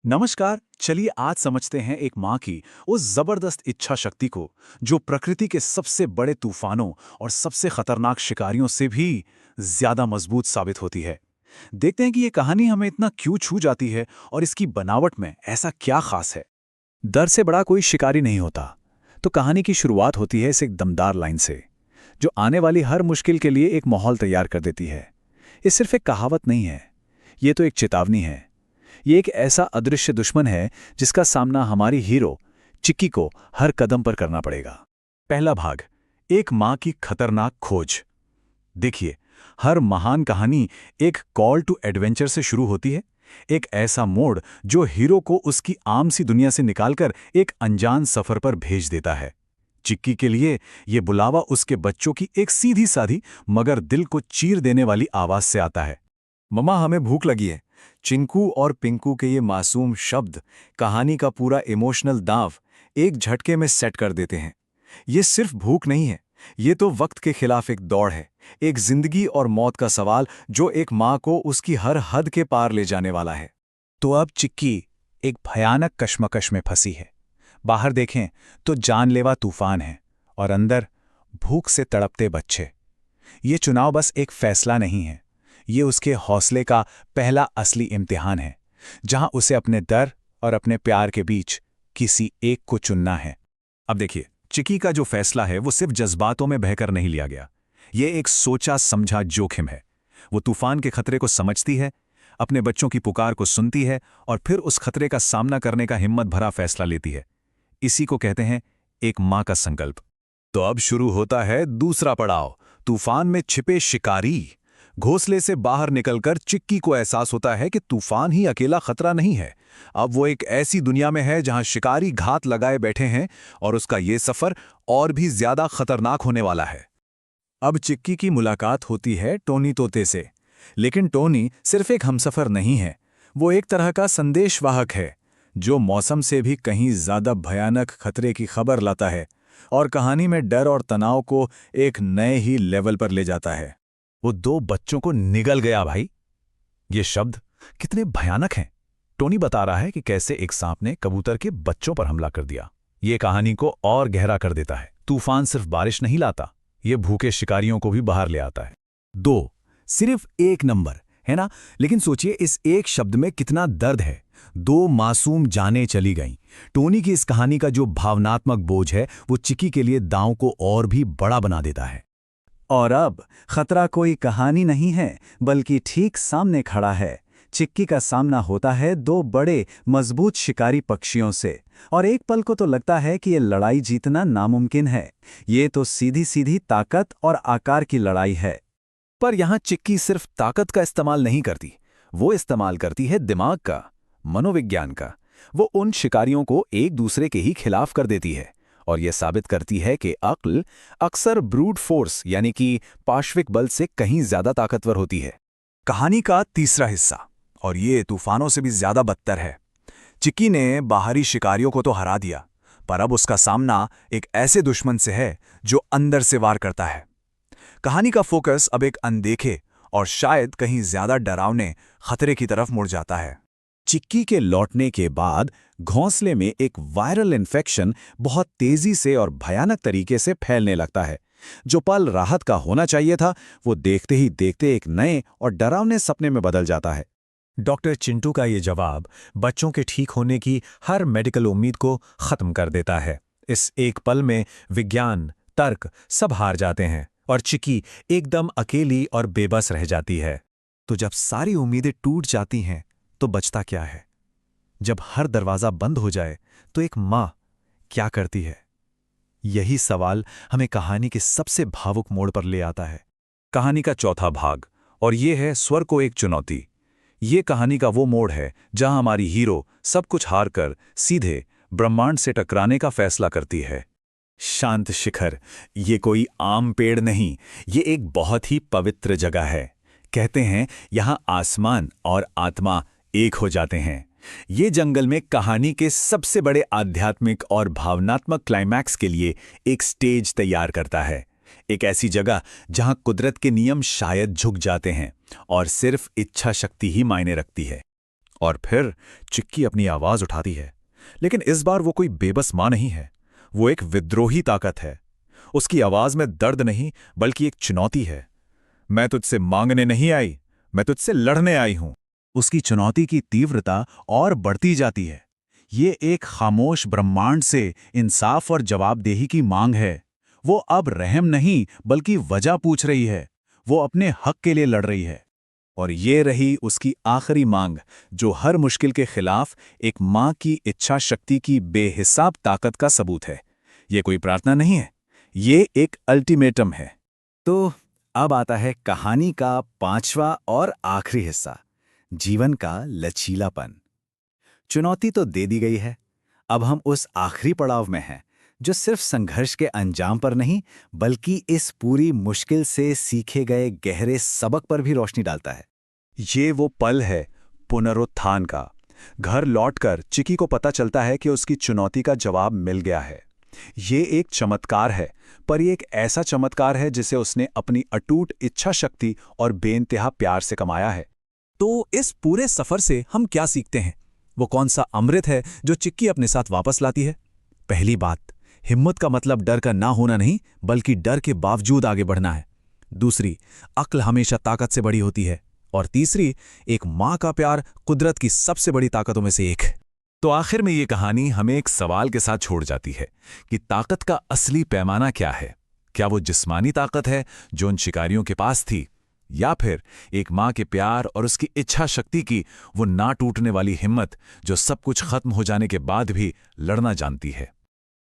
नमस्कार। चलिए आज समझते हैं एक माँ की उस जबरदस्त इच्छा शक्ति को जो प्रकृति के सबसे बड़े तूफानों और सबसे खतरनाक शिकारियों से भी ज्यादा मजबूत साबित होती है। देखते हैं कि ये कहानी हमें इतना क्यों छू जाती है और इसकी बनावट में ऐसा क्या खास है। डर से बड़ा कोई शिकारी नहीं होता। तो कहानी की शुरुआत होती है इस एक दमदार लाइन से, जो आने वाली हर मुश्किल के लिए एक माहौल तैयार कर देती है। ये सिर्फ एक कहावत नहीं है, ये तो एक चेतावनी है। ये एक ऐसा अदृश्य दुश्मन है जिसका सामना हमारी हीरो चिक्की को हर कदम पर करना पड़ेगा। पहला भाग, एक मां की खतरनाक खोज। देखिए, हर महान कहानी एक कॉल टू एडवेंचर से शुरू होती है। एक ऐसा मोड़ जो हीरो को उसकी आम सी दुनिया से निकालकर एक अनजान सफर पर भेज देता है। चिक्की के लिए यह बुलावा उसके बच्चों की एक सीधी साधी मगर दिल को चीर देने वाली आवाज से आता है। मम्मा, हमें भूख लगी है। चिंकू और पिंकू के ये मासूम शब्द कहानी का पूरा इमोशनल दांव एक झटके में सेट कर देते हैं। ये सिर्फ भूख नहीं है, ये तो वक्त के खिलाफ एक दौड़ है, एक जिंदगी और मौत का सवाल जो एक माँ को उसकी हर हद के पार ले जाने वाला है। तो अब चिक्की एक भयानक कश्मकश में फंसी है। बाहर देखें तो जानलेवा तूफान है और अंदर भूख से तड़पते बच्चे। ये चुनाव बस एक फैसला नहीं है, ये उसके हौसले का पहला असली इम्तिहान है, जहां उसे अपने डर और अपने प्यार के बीच किसी एक को चुनना है। अब देखिए, चिकी का जो फैसला है वो सिर्फ जज्बातों में बहकर नहीं लिया गया। ये एक सोचा समझा जोखिम है। वो तूफान के खतरे को समझती है, अपने बच्चों की पुकार को सुनती है और फिर उस खतरे का सामना करने का हिम्मत भरा फैसला लेती है। इसी को कहते हैं एक मां का संकल्प। तो अब शुरू होता है दूसरा पड़ाव, तूफान में छिपे शिकारी। घोंसले से बाहर निकलकर चिक्की को एहसास होता है कि तूफान ही अकेला खतरा नहीं है। अब वो एक ऐसी दुनिया में है जहां शिकारी घात लगाए बैठे हैं और उसका ये सफर और भी ज्यादा खतरनाक होने वाला है। अब चिक्की की मुलाकात होती है टोनी तोते से। लेकिन टोनी सिर्फ एक हमसफर नहीं है, वो एक तरह का संदेशवाहक है जो मौसम से भी कहीं ज्यादा भयानक खतरे की खबर लाता है और कहानी में डर और तनाव को एक नए ही लेवल पर ले जाता है। वो दो बच्चों को निगल गया भाई, ये शब्द कितने भयानक हैं। टोनी बता रहा है कि कैसे एक सांप ने कबूतर के बच्चों पर हमला कर दिया। ये कहानी को और गहरा कर देता है। तूफान सिर्फ बारिश नहीं लाता, ये भूखे शिकारियों को भी बाहर ले आता है। दो, सिर्फ एक नंबर है ना, लेकिन सोचिए इस एक शब्द में कितना दर्द है। दो मासूम जानें चली गईं। टोनी की इस कहानी का जो भावनात्मक बोझ है वो चिक्की के लिए दांव को और भी बड़ा बना देता है। और अब खतरा कोई कहानी नहीं है, बल्कि ठीक सामने खड़ा है। चिक्की का सामना होता है दो बड़े मजबूत शिकारी पक्षियों से, और एक पल को तो लगता है कि ये लड़ाई जीतना नामुमकिन है। ये तो सीधी सीधी ताकत और आकार की लड़ाई है। पर यहां चिक्की सिर्फ ताकत का इस्तेमाल नहीं करती, वो इस्तेमाल करती है दिमाग का, मनोविज्ञान का। वो उन शिकारियों को एक दूसरे के ही खिलाफ कर देती है और यह साबित करती है कि अक्ल अक्सर ब्रूट फोर्स यानी कि पाश्विक बल से कहीं ज्यादा ताकतवर होती है। कहानी का तीसरा हिस्सा, और ये तूफानों से भी ज्यादा बदतर है। चिक्की ने बाहरी शिकारियों को तो हरा दिया, पर अब उसका सामना एक ऐसे दुश्मन से है जो अंदर से वार करता है। कहानी का फोकस अब एक अनदेखे और शायद कहीं ज्यादा डरावने खतरे की तरफ मुड़ जाता है। चिक्की के लौटने के बाद घोंसले में एक वायरल इन्फेक्शन बहुत तेजी से और भयानक तरीके से फैलने लगता है। जो पल राहत का होना चाहिए था, वो देखते ही देखते एक नए और डरावने सपने में बदल जाता है। डॉक्टर चिंटू का ये जवाब बच्चों के ठीक होने की हर मेडिकल उम्मीद को खत्म कर देता है। इस एक पल में विज्ञान, तर्क सब हार जाते हैं और चिक्की एकदम अकेली और बेबस रह जाती है। तो जब सारी उम्मीदें टूट जाती हैं तो बचता क्या है? जब हर दरवाजा बंद हो जाए तो एक मां क्या करती है? यही सवाल हमें कहानी के सबसे भावुक मोड़ पर ले आता है। कहानी का चौथा भाग, और ये है स्वर को एक चुनौती। ये कहानी का वो मोड़ है जहां हमारी हीरो सब कुछ हार कर सीधे ब्रह्मांड से टकराने का फैसला करती है। शांत शिखर, ये कोई आम पेड़ नहीं, ये एक बहुत ही पवित्र जगह है। कहते हैं यहां आसमान और आत्मा एक हो जाते हैं। ये जंगल में कहानी के सबसे बड़े आध्यात्मिक और भावनात्मक क्लाइमैक्स के लिए एक स्टेज तैयार करता है। एक ऐसी जगह जहां कुदरत के नियम शायद झुक जाते हैं और सिर्फ इच्छा शक्ति ही मायने रखती है। और फिर चिक्की अपनी आवाज उठाती है, लेकिन इस बार वो कोई बेबस मां नहीं है, वो एक विद्रोही ताकत है। उसकी आवाज में दर्द नहीं बल्कि एक चुनौती है। मैं तुझसे मांगने नहीं आई, मैं तुझसे लड़ने आई हूं। उसकी चुनौती की तीव्रता और बढ़ती जाती है। ये एक खामोश ब्रह्मांड से इंसाफ और जवाबदेही की मांग है। वो अब रहम नहीं बल्कि वजह पूछ रही है। वो अपने हक के लिए लड़ रही है। और ये रही उसकी आखिरी मांग, जो हर मुश्किल के खिलाफ एक मां की इच्छा शक्ति की बेहिसाब ताकत का सबूत है। ये कोई प्रार्थना नहीं है, ये एक अल्टीमेटम है। तो अब आता है कहानी का 5वां और आखिरी हिस्सा, जीवन का लचीलापन। चुनौती तो दे दी गई है, अब हम उस आखिरी पड़ाव में हैं जो सिर्फ संघर्ष के अंजाम पर नहीं बल्कि इस पूरी मुश्किल से सीखे गए गहरे सबक पर भी रोशनी डालता है। ये वो पल है पुनरुत्थान का। घर लौटकर चिकी को पता चलता है कि उसकी चुनौती का जवाब मिल गया है। ये एक चमत्कार है, पर ये एक ऐसा चमत्कार है जिसे उसने अपनी अटूट इच्छा शक्ति और बेइंतहा प्यार से कमाया है। तो इस पूरे सफर से हम क्या सीखते हैं? वो कौन सा अमृत है जो चिक्की अपने साथ वापस लाती है? पहली बात, हिम्मत का मतलब डर का ना होना नहीं बल्कि डर के बावजूद आगे बढ़ना है। दूसरी, अक्ल हमेशा ताकत से बड़ी होती है। और तीसरी, एक माँ का प्यार कुदरत की सबसे बड़ी ताकतों में से एक है। तो आखिर में ये कहानी हमें एक सवाल के साथ छोड़ जाती है कि ताकत का असली पैमाना क्या है? क्या वो जिस्मानी ताकत है जो उन शिकारियों के पास थी, या फिर एक माँ के प्यार और उसकी इच्छा शक्ति की वो ना टूटने वाली हिम्मत जो सब कुछ खत्म हो जाने के बाद भी लड़ना जानती है?